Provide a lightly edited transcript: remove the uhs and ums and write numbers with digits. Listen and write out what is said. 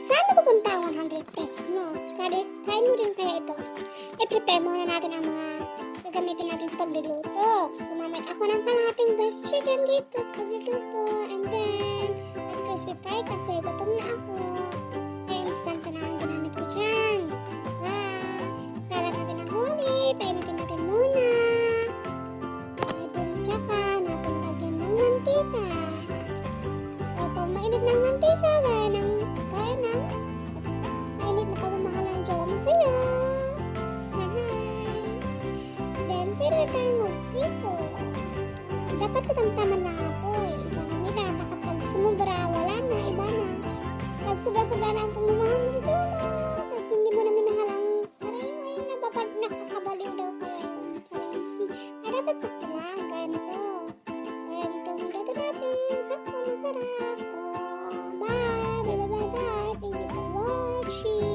saan napupunta ang 100 pesos mo? Kain mo rin kaya ito. I-prepare muna natin ang mga gagamitin natin sa pagluluto. Gumamit ako ng kalahating breast chicken dito sa pagluluto. And then, crispy fry kasi gutom na ako. Kaya instant na ang ginamit ko dyan. Salat natin ang huli. Painitin natin muna. Tsaka natin lagyan ng mantika. Kapag mainit ng mantika, gaya ng mainit na pagmamahal ng jowa mo sa'yo. Then, pwede tayong magprito. Dapat katamtaman na apoy. Diyan na kapag sumubra, wala na, iba na. Pag sobra-sobra na ang pagmamahal mo sa jowa mo, tapos hindi mo na minahal ang nakakabaliw daw kayo. Ay, dapat sakto lang, gaya nito. And itong luto natin, sakto, masarap. Oh, bye. Thank you for watching.